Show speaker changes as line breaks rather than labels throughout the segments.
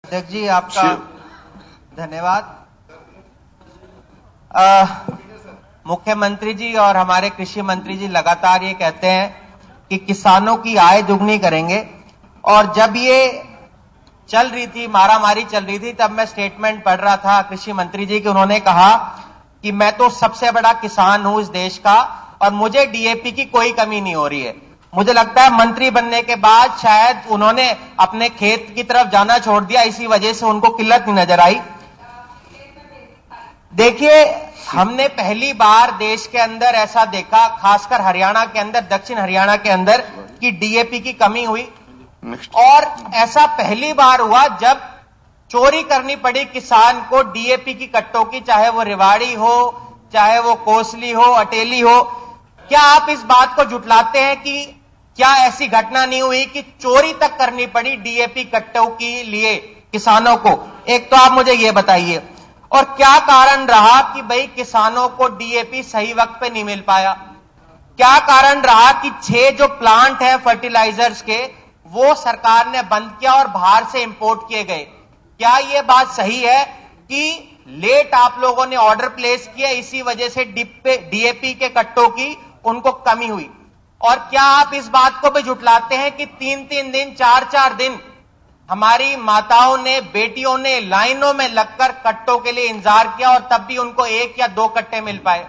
अध्यक्ष जी आपका धन्यवाद। मुख्यमंत्री जी और हमारे कृषि मंत्री जी लगातार ये कहते हैं कि किसानों की आय दुगनी करेंगे, और जब ये चल रही थी, मारामारी चल रही थी, तब मैं स्टेटमेंट पढ़ रहा था कृषि मंत्री जी की। उन्होंने कहा कि मैं तो सबसे बड़ा किसान हूं इस देश का और मुझे डीएपी की कोई कमी नहीं हो रही है। मुझे लगता है मंत्री बनने के बाद शायद उन्होंने अपने खेत की तरफ जाना छोड़ दिया, इसी वजह से उनको किल्लत नहीं नजर आई। देखिए, हमने पहली बार देश के अंदर ऐसा देखा, खासकर हरियाणा के अंदर, दक्षिण हरियाणा के अंदर, कि डीएपी की कमी हुई। और ऐसा पहली बार हुआ जब चोरी करनी पड़ी किसान को डीएपी की कट्टों की, चाहे वो रेवाड़ी हो, चाहे वो कोसली हो, अटेली हो। क्या आप इस बात को झुटलाते हैं कि क्या ऐसी घटना नहीं हुई कि चोरी तक करनी पड़ी डीएपी कट्टों के लिए किसानों को? एक तो आप मुझे यह बताइए। और क्या कारण रहा कि भाई किसानों को डीएपी सही वक्त पे नहीं मिल पाया? क्या कारण रहा कि 6 जो प्लांट हैं फर्टिलाइजर्स के, वो सरकार ने बंद किया और बाहर से इंपोर्ट किए गए? क्या यह बात सही है कि लेट आप लोगों ने ऑर्डर प्लेस किया, इसी वजह से डीएपी के कट्टों की उनको कमी हुई? और क्या आप इस बात को भी झुटलाते हैं कि 3-3 दिन, 4-4 दिन हमारी माताओं ने, बेटियों ने लाइनों में लगकर कट्टों के लिए इंतजार किया और तब भी उनको 1 या 2 कट्टे मिल पाए?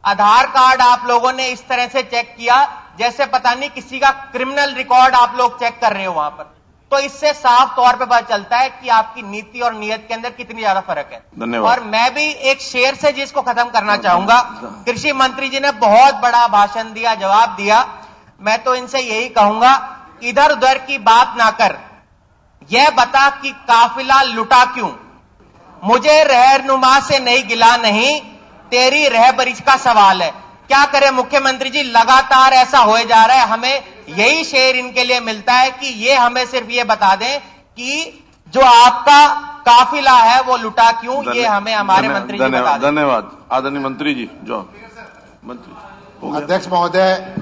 आधार कार्ड आप लोगों ने इस तरह से चेक किया जैसे पता नहीं किसी का क्रिमिनल रिकॉर्ड आप लोग चेक कर रहे हो वहां पर। तो इससे साफ तौर पे पता चलता है कि आपकी नीति और नीयत के अंदर कितनी ज्यादा फर्क है।
धन्यवाद।
और मैं भी एक शेर से जिसको खत्म करना चाहूंगा, कृषि मंत्री जी ने बहुत बड़ा भाषण दिया, जवाब दिया। मैं तो इनसे यही कहूंगा, इधर उधर की बात ना कर, यह बता कि काफिला लुटा क्यों? मुझे रहनुमा से नहीं गिला, नहीं तेरी रहबरी का सवाल है। क्या करें मुख्यमंत्री जी, लगातार ऐसा हो जा रहा है। हमें यही शेर इनके लिए मिलता है कि ये हमें सिर्फ ये बता दें कि जो आपका काफिला है वो लुटा क्यों, ये हमें हमारे मंत्री जी बता दें।
धन्यवाद। आदरणीय मंत्री जी, जो मंत्री।
अध्यक्ष महोदय,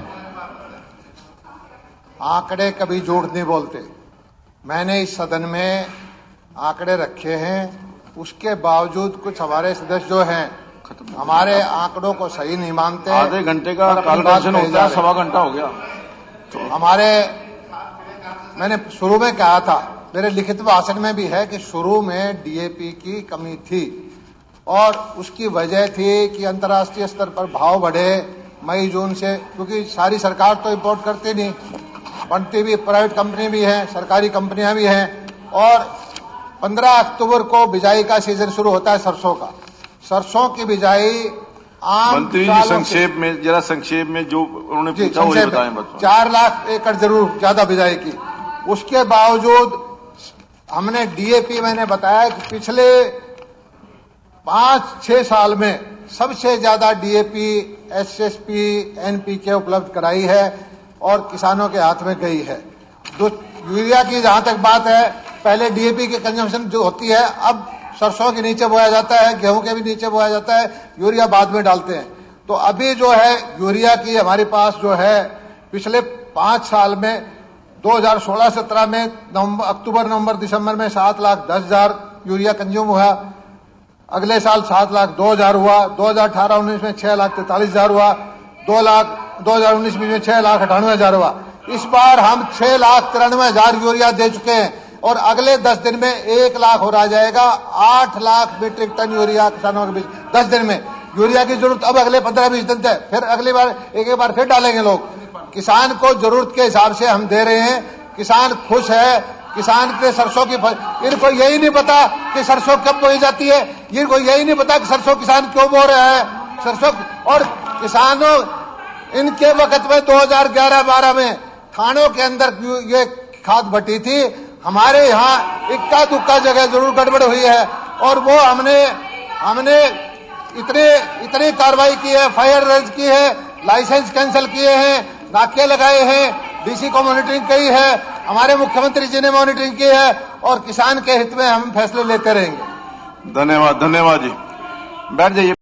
आंकड़े कभी झूठ नहीं बोलते। मैंने इस सदन में आंकड़े रखे हैं, उसके बावजूद कुछ हमारे सदस्य जो हैं हमारे आंकड़ों को सही नहीं मानते।
आधे घंटे का कालकंशन होता है, 1.25 घंटा हो गया। तो
मैंने शुरू में कहा था, मेरे लिखित भाषण में भी है कि शुरू में डीएपी की कमी थी और उसकी वजह थी कि अंतर्राष्ट्रीय स्तर पर भाव बढ़े मई जून से, क्योंकि सारी सरकार तो इंपोर्ट करती नहीं, बनती भी प्राइवेट कंपनी भी है, सरकारी कंपनियां भी हैं। और 15 अक्टूबर को बिजाई का सीजन शुरू होता है सरसों का। सरसों की बिजाई आम
मंत्री जी संक्षेप में, जरा संक्षेप में जो उन्होंने पूछा वो बताएं।
4 लाख एकड़ जरूर ज्यादा बिजाई की। उसके बावजूद हमने डीएपी, मैंने बताया कि पिछले 5-6 साल में सबसे ज्यादा डीएपी, एसएसपी, एनपीके उपलब्ध कराई है और किसानों के हाथ में गई है। यूरिया की जहां तक बात है, पहले डीएपी की कंजम्पशन जो होती है, अब सरसों के नीचे बोया जाता है, गेहूं के भी नीचे बोया जाता है, यूरिया बाद में डालते हैं। तो अभी जो है यूरिया की हमारे पास जो है पिछले 5 साल में 2016-17 में अक्टूबर, नवंबर, दिसंबर में 7,10,000 यूरिया कंज्यूम हुआ। अगले साल 7,02,000 हुआ। 2018-19 में 6,43,000 हुआ। 2019 में 6,98,000 हुआ। इस बार हम 6,93,000 यूरिया दे चुके हैं और अगले 10 दिन में 1 लाख हो रहा जाएगा। 8 लाख मीट्रिक टन यूरिया किसानों के बीच 10 दिन में। यूरिया की जरूरत अब अगले 15-20 दिन तक, फिर अगली बार एक बार फिर डालेंगे लोग। किसान को जरूरत के हिसाब से हम दे रहे हैं, किसान खुश है। किसान के सरसों की, इनको यही नहीं पता कि सरसों कब बोई जाती है, इनको यही नहीं पता कि सरसों किसान क्यों बो रहा है सरसों। और किसानों, इनके वक्त में 2011-12 में थानों के अंदर ये खाद बटी थी। हमारे यहाँ इक्का दुक्का जगह जरूर गड़बड़ हुई है और वो हमने इतनी कार्रवाई की है, फायर रेंज की है, लाइसेंस कैंसिल किए हैं, नाके लगाए हैं, डीसी को मॉनिटरिंग की है, हमारे मुख्यमंत्री जी ने मॉनिटरिंग की है और किसान के हित में हम फैसले लेते रहेंगे।
धन्यवाद। धन्यवाद जी, बैठ जाइए।